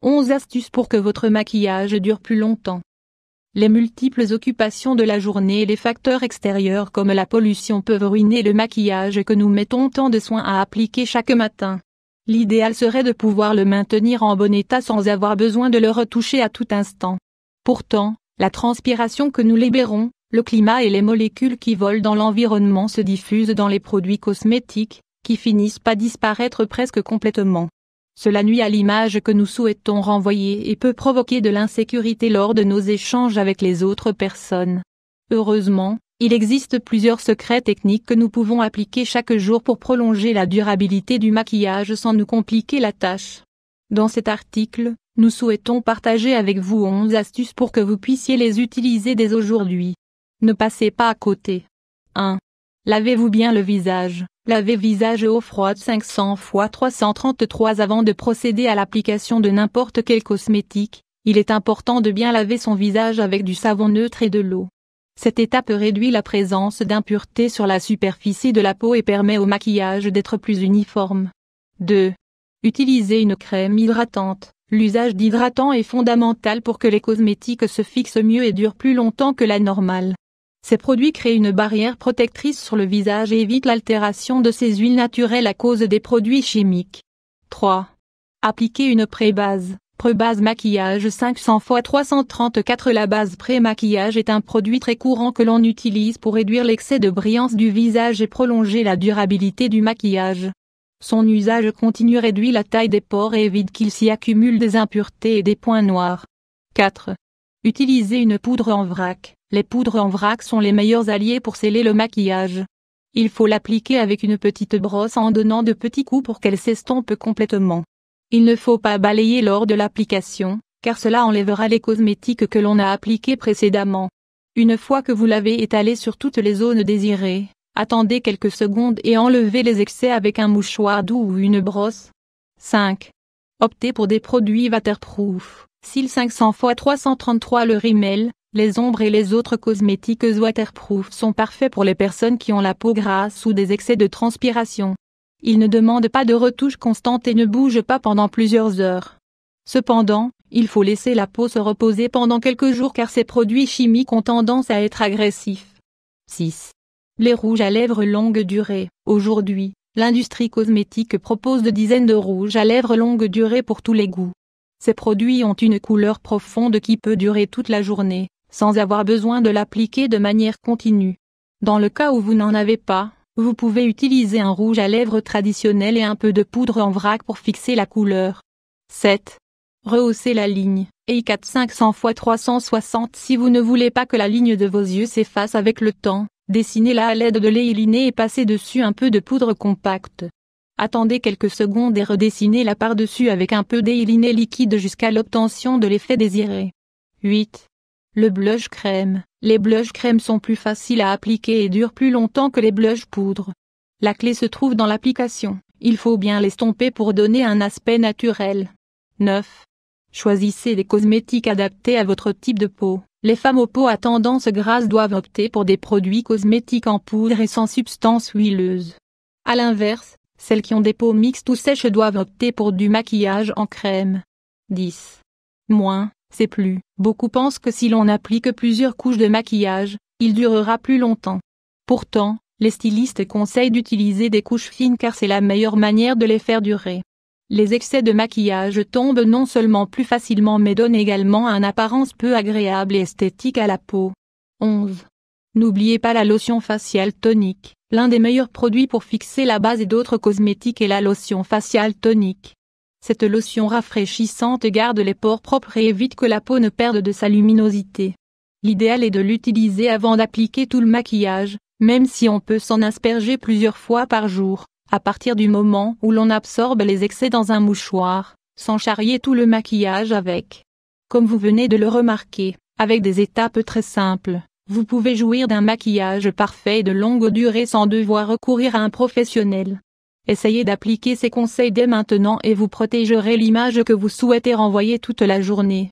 11 astuces pour que votre maquillage dure plus longtemps. Les multiples occupations de la journée et les facteurs extérieurs comme la pollution peuvent ruiner le maquillage que nous mettons tant de soin à appliquer chaque matin. L'idéal serait de pouvoir le maintenir en bon état sans avoir besoin de le retoucher à tout instant. Pourtant, la transpiration que nous libérons, le climat et les molécules qui volent dans l'environnement se diffusent dans les produits cosmétiques, qui finissent par disparaître presque complètement. Cela nuit à l'image que nous souhaitons renvoyer et peut provoquer de l'insécurité lors de nos échanges avec les autres personnes. Heureusement, il existe plusieurs secrets techniques que nous pouvons appliquer chaque jour pour prolonger la durabilité du maquillage sans nous compliquer la tâche. Dans cet article, nous souhaitons partager avec vous 11 astuces pour que vous puissiez les utiliser dès aujourd'hui. Ne passez pas à côté. 1. Lavez-vous bien le visage. Lavez visage eau froide 500 x 333 avant de procéder à l'application de n'importe quel cosmétique. Il est important de bien laver son visage avec du savon neutre et de l'eau. Cette étape réduit la présence d'impuretés sur la superficie de la peau et permet au maquillage d'être plus uniforme. 2. Utilisez une crème hydratante. L'usage d'hydratants est fondamental pour que les cosmétiques se fixent mieux et durent plus longtemps que la normale. Ces produits créent une barrière protectrice sur le visage et évitent l'altération de ces huiles naturelles à cause des produits chimiques. 3. Appliquez une pré-base. Pré-base maquillage 500 x 334. La base pré-maquillage est un produit très courant que l'on utilise pour réduire l'excès de brillance du visage et prolonger la durabilité du maquillage. Son usage continu réduit la taille des pores et évite qu'il s'y accumule des impuretés et des points noirs. 4. Utilisez une poudre en vrac. Les poudres en vrac sont les meilleurs alliés pour sceller le maquillage. Il faut l'appliquer avec une petite brosse en donnant de petits coups pour qu'elle s'estompe complètement. Il ne faut pas balayer lors de l'application, car cela enlèvera les cosmétiques que l'on a appliqués précédemment. Une fois que vous l'avez étalé sur toutes les zones désirées, attendez quelques secondes et enlevez les excès avec un mouchoir doux ou une brosse. 5. Optez pour des produits waterproof. Cils 500 x 333. Le rímel, les ombres et les autres cosmétiques waterproof sont parfaits pour les personnes qui ont la peau grasse ou des excès de transpiration. Ils ne demandent pas de retouche constante et ne bougent pas pendant plusieurs heures. Cependant, il faut laisser la peau se reposer pendant quelques jours car ces produits chimiques ont tendance à être agressifs. 6. Les rouges à lèvres longue durée. Aujourd'hui, l'industrie cosmétique propose de dizaines de rouges à lèvres longue durée pour tous les goûts. Ces produits ont une couleur profonde qui peut durer toute la journée, sans avoir besoin de l'appliquer de manière continue. Dans le cas où vous n'en avez pas, vous pouvez utiliser un rouge à lèvres traditionnel et un peu de poudre en vrac pour fixer la couleur. 7. Rehaussez la ligne. EI4 500 x 360. Si vous ne voulez pas que la ligne de vos yeux s'efface avec le temps, dessinez-la à l'aide de l'eyeliner et passez dessus un peu de poudre compacte. Attendez quelques secondes et redessinez-la par-dessus avec un peu d'eyeliner liquide jusqu'à l'obtention de l'effet désiré. 8. Le blush crème. Les blush crème sont plus faciles à appliquer et durent plus longtemps que les blush poudre. La clé se trouve dans l'application. Il faut bien l'estomper pour donner un aspect naturel. 9. Choisissez des cosmétiques adaptés à votre type de peau. Les femmes aux peaux à tendance grasse doivent opter pour des produits cosmétiques en poudre et sans substance huileuse. À l'inverse, celles qui ont des peaux mixtes ou sèches doivent opter pour du maquillage en crème. 10. Moins, c'est plus. Beaucoup pensent que si l'on applique plusieurs couches de maquillage, il durera plus longtemps. Pourtant, les stylistes conseillent d'utiliser des couches fines car c'est la meilleure manière de les faire durer. Les excès de maquillage tombent non seulement plus facilement mais donnent également une apparence peu agréable et esthétique à la peau. 11. N'oubliez pas la lotion faciale tonique. L'un des meilleurs produits pour fixer la base et d'autres cosmétiques est la lotion faciale tonique. Cette lotion rafraîchissante garde les pores propres et évite que la peau ne perde de sa luminosité. L'idéal est de l'utiliser avant d'appliquer tout le maquillage, même si on peut s'en asperger plusieurs fois par jour, à partir du moment où l'on absorbe les excès dans un mouchoir, sans charrier tout le maquillage avec. Comme vous venez de le remarquer, avec des étapes très simples, vous pouvez jouir d'un maquillage parfait et de longue durée sans devoir recourir à un professionnel. Essayez d'appliquer ces conseils dès maintenant et vous protégerez l'image que vous souhaitez renvoyer toute la journée.